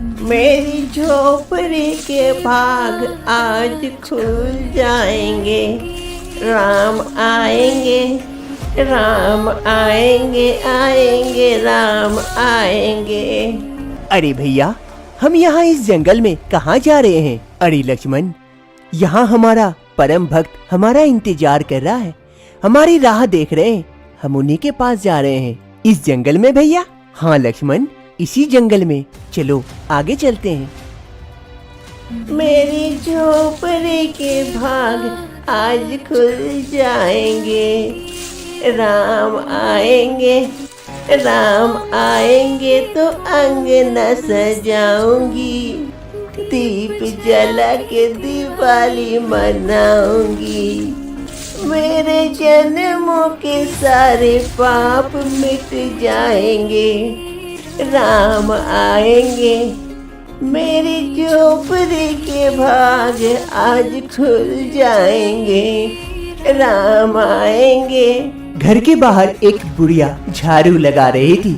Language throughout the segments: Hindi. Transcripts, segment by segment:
मेरी झोपड़ी के भाग आज खुल जाएंगे। राम आएंगे, राम आएंगे, आएंगे, राम आएंगे। अरे भैया, हम यहाँ इस जंगल में कहाँ जा रहे हैं? अरे लक्ष्मण, यहाँ हमारा परम भक्त हमारा इंतजार कर रहा है, हमारी राह देख रहे हैं, हम उन्हीं के पास जा रहे हैं। इस जंगल में भैया? हाँ लक्ष्मण, इसी जंगल में, चलो आगे चलते हैं। मेरी झोपड़ी के भाग आज खुल जाएंगे। राम आएंगे, राम आएंगे तो अंगना सजाऊंगी, दीप जला के दिवाली मनाऊंगी। मेरे जन्मों के सारे पाप मिट जाएंगे। राम आएंगे, मेरी झोपड़ी के भाग आज खुल जाएंगे। राम आएंगे। घर के बाहर एक बुढ़िया झाड़ू लगा रही थी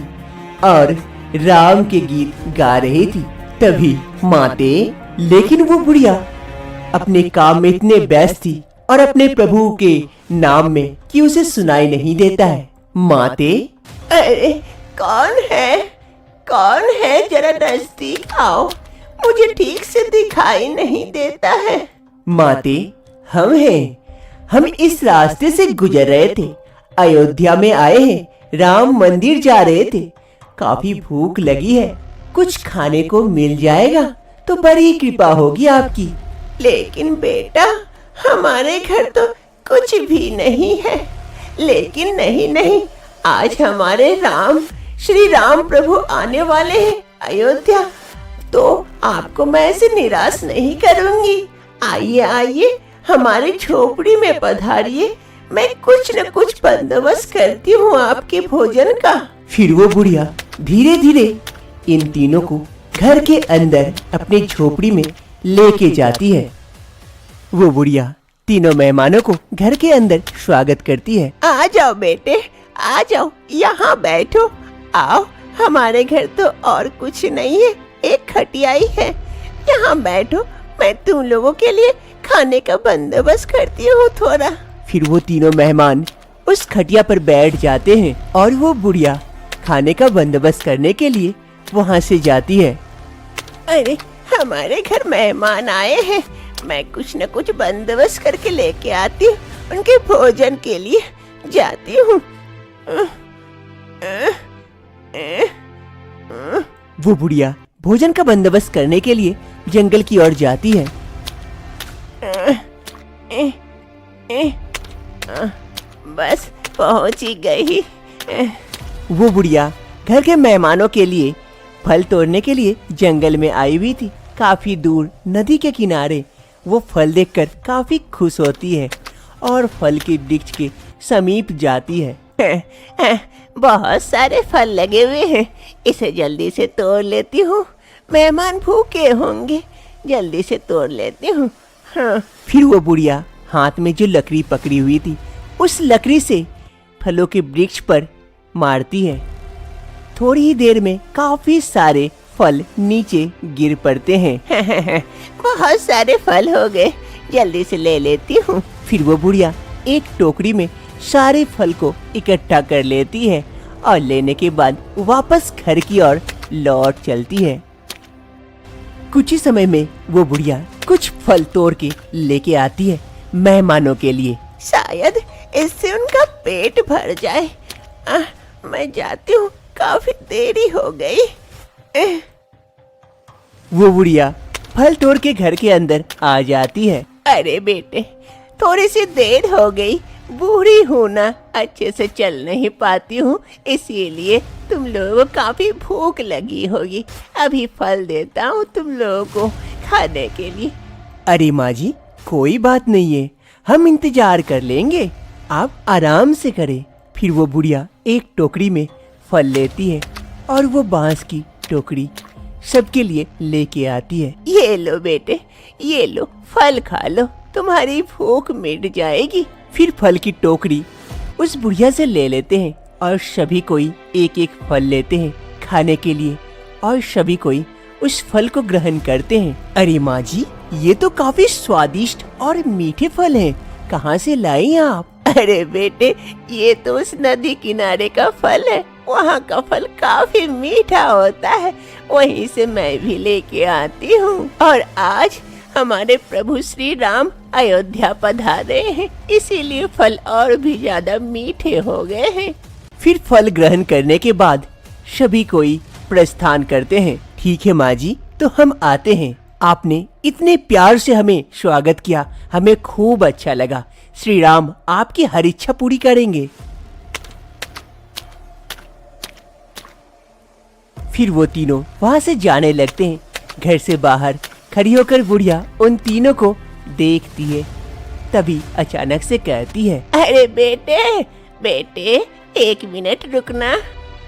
और राम के गीत गा रही थी। तभी माते, लेकिन वो बुढ़िया अपने काम में इतने व्यस्त थी और अपने प्रभु के नाम में कि उसे सुनाई नहीं देता है। माते, अरे कौन है, कौन है? जरा नजदीक आओ, मुझे ठीक से दिखाई नहीं देता है। माते, हम हैं, हम इस रास्ते से गुजर रहे थे, अयोध्या में आए हैं, राम मंदिर जा रहे थे, काफी भूख लगी है, कुछ खाने को मिल जाएगा तो बड़ी कृपा होगी आपकी। लेकिन बेटा, हमारे घर तो कुछ भी नहीं है। लेकिन नहीं नहीं, आज हमारे राम, श्री राम प्रभु आने वाले हैं अयोध्या, तो आपको मैं ऐसे निराश नहीं करूंगी। आइए आइए, हमारी झोपड़ी में पधारिए, मैं कुछ न कुछ बंदोबस्त करती हूँ आपके भोजन का। फिर वो बुढ़िया धीरे धीरे इन तीनों को घर के अंदर अपनी झोपड़ी में लेके जाती है। वो बुढ़िया तीनों मेहमानों को घर के अंदर स्वागत करती है। आ जाओ बेटे, आ जाओ, यहाँ बैठो। आओ, हमारे घर तो और कुछ नहीं है, एक खटियाई है, यहाँ बैठो, मैं तुम लोगों के लिए खाने का बंदोबस्त करती हूँ थोड़ा। फिर वो तीनों मेहमान उस खटिया पर बैठ जाते हैं और वो बुढ़िया खाने का बंदोबस्त करने के लिए वहाँ से जाती है। अरे हमारे घर मेहमान आए हैं, मैं कुछ न कुछ बंदोबस्त करके लेके आती हूँ, उनके भोजन के लिए जाती हूँ। वो बुढ़िया भोजन का बंदोबस्त करने के लिए जंगल की ओर जाती है। बस पहुंच ही गई। वो बुढ़िया घर के मेहमानों के लिए फल तोड़ने के लिए जंगल में आई हुई थी। काफी दूर नदी के किनारे वो फल देखकर काफी खुश होती है और फल के वृक्ष के समीप जाती है। बहुत सारे फल लगे हुए हैं, इसे जल्दी से तोड़ लेती हूँ, मेहमान भूखे होंगे, जल्दी से तोड़ लेती हूँ। हाँ। फिर वो बुढ़िया हाथ में जो लकड़ी पकड़ी हुई थी उस लकड़ी से फलों के वृक्ष पर मारती है। थोड़ी ही देर में काफी सारे फल नीचे गिर पड़ते हैं। बहुत सारे फल हो गए, जल्दी से ले लेती हूँ। फिर वो बुढ़िया एक टोकरी में सारे फल को इकट्ठा कर लेती है और लेने के बाद वापस घर की ओर लौट चलती है। कुछ ही समय में वो बुढ़िया कुछ फल तोड़ के लेके आती है मेहमानों के लिए। शायद इससे उनका पेट भर जाए। मैं जाती हूँ, काफी देरी हो गई। वो बुढ़िया फल तोड़ के घर के अंदर आ जाती है। अरे बेटे, थोड़ी सी देर हो गई, बूढ़ी हूँ ना, अच्छे से चल नहीं पाती हूँ, इसीलिए तुम लोगों को काफी भूख लगी होगी। अभी फल देता हूँ तुम लोगों को खाने के लिए। अरे माँ जी, कोई बात नहीं है, हम इंतजार कर लेंगे, आप आराम से करें। फिर वो बुढ़िया एक टोकरी में फल लेती है और वो बांस की टोकरी सबके लिए लेके आती है। ये लो बेटे, ये लो, फल खा लो, तुम्हारी भूख मिट जाएगी। फिर फल की टोकरी उस बुढ़िया से ले लेते हैं और सभी कोई एक एक फल लेते हैं खाने के लिए और सभी कोई उस फल को ग्रहण करते हैं। अरे माँ जी, ये तो काफी स्वादिष्ट और मीठे फल हैं। कहाँ से लाई आप? अरे बेटे, ये तो उस नदी किनारे का फल है। वहाँ का फल काफी मीठा होता है, वहीं से मैं भी लेके आती हूँ। और आज हमारे प्रभु श्री राम अयोध्या पधारे हैं, इसीलिए फल और भी ज्यादा मीठे हो गए हैं। फिर फल ग्रहण करने के बाद सभी कोई प्रस्थान करते हैं। ठीक है माँ जी, तो हम आते हैं। आपने इतने प्यार से हमें स्वागत किया, हमें खूब अच्छा लगा। श्री राम आपकी हर इच्छा पूरी करेंगे। फिर वो तीनों वहाँ से जाने लगते हैं। घर से बाहर खड़ी होकर बुढ़िया उन तीनों को देखती है। तभी अचानक से कहती है, अरे बेटे बेटे, 1 मिनट रुकना।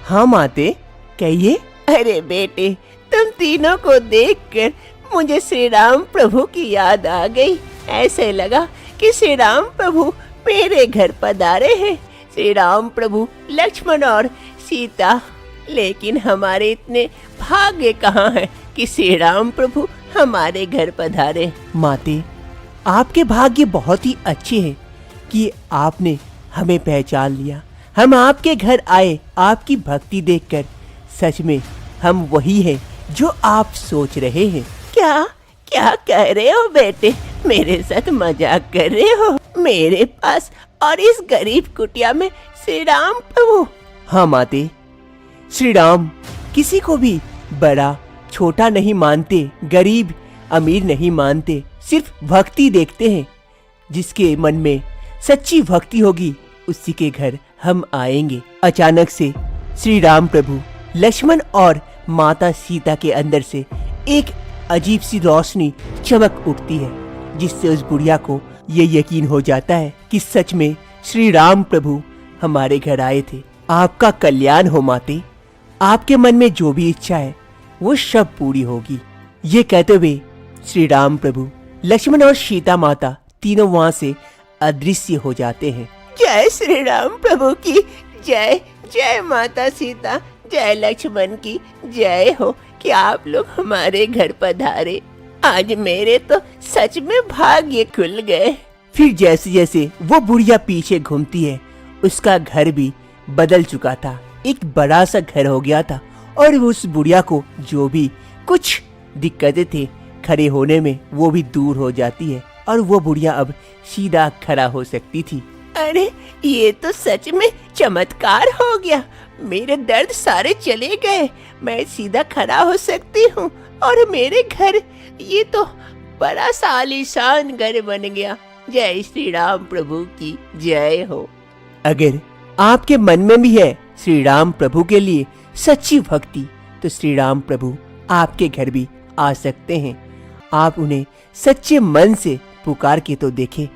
हाँ माते, कहिए। अरे बेटे, तुम तीनों को देखकर मुझे श्री राम प्रभु की याद आ गई। ऐसे लगा कि श्री राम प्रभु मेरे घर पधारे हैं। श्री राम प्रभु, लक्ष्मण और सीता। लेकिन हमारे इतने भाग्य कहाँ है कि श्री राम प्रभु हमारे घर पधारे। माते, आपके भाग्य बहुत ही अच्छे हैं कि आपने हमें पहचान लिया। हम आपके घर आए आपकी भक्ति देखकर। सच में हम वही हैं जो आप सोच रहे हैं। क्या क्या कह रहे हो बेटे? मेरे साथ मजाक कर रहे हो? मेरे पास और इस गरीब कुटिया में श्री राम प्रभु? हाँ माते, श्री राम किसी को भी बड़ा छोटा नहीं मानते, गरीब अमीर नहीं मानते, सिर्फ भक्ति देखते हैं। जिसके मन में सच्ची भक्ति होगी उसी के घर हम आएंगे। अचानक से श्री राम प्रभु, लक्ष्मण और माता सीता के अंदर से एक अजीब सी रोशनी चमक उठती है, जिससे उस बुढ़िया को ये यकीन हो जाता है कि सच में श्री राम प्रभु हमारे घर आए थे। आपका कल्याण हो माते, आपके मन में जो भी इच्छा है वो सब पूरी होगी। ये कहते हुए श्री राम प्रभु, लक्ष्मण और सीता माता तीनों वहाँ से अदृश्य हो जाते हैं। जय श्री राम प्रभु की जय। जय माता सीता, जय लक्ष्मण की जय हो कि आप लोग हमारे घर पधारे। आज मेरे तो सच में भाग्य खुल गए। फिर जैसे जैसे वो बुढ़िया पीछे घूमती है, उसका घर भी बदल चुका था, एक बड़ा सा घर हो गया था। और उस बुढ़िया को जो भी कुछ दिक्कतें थे खड़े होने में, वो भी दूर हो जाती है और वो बुढ़िया अब सीधा खड़ा हो सकती थी। अरे ये तो सच में चमत्कार हो गया। मेरे दर्द सारे चले गए, मैं सीधा खड़ा हो सकती हूँ और मेरे घर, ये तो बड़ा सा आलीशान घर बन गया। जय श्री राम प्रभु की जय हो। अगर आपके मन में भी है श्री राम प्रभु के लिए सच्ची भक्ति, तो श्री राम प्रभु आपके घर भी आ सकते हैं। आप उन्हें सच्चे मन से पुकार के तो देखें।